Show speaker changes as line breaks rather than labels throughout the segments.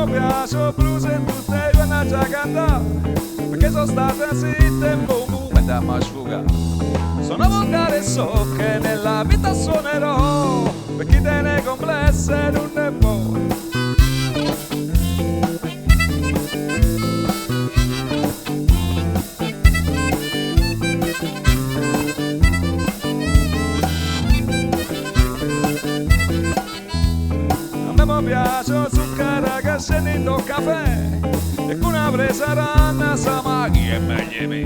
Piace blues e tutte io non già cantare perché sono state zitte in un momento a mi sfugare. Sono volgare e so che nella vita suonerò per chi te ne complesse non ne può. A me piace zucchero che scendi in caffè e con una presa ranna sa ma chi è meglio me.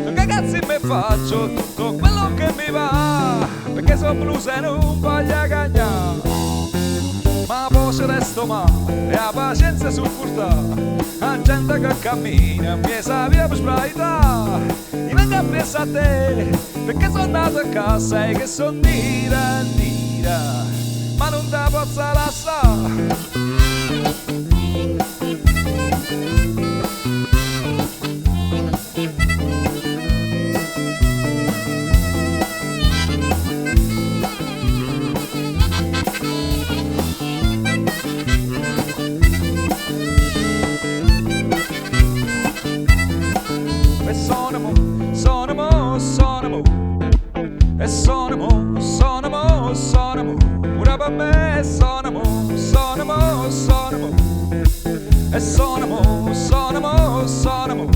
Non cagazzi mi faccio tutto quello che mi va perché sono blues e non voglio cagnare. Ma poi se resto male e la pazienza sul portare la gente che cammina mi sa via per sbraitare. Io vengo a pensare a te perché sono andato a casa e che sono nera ma non te posso lasciare. E sono mo, e sono mo, pure per me sono mo, e sono mo,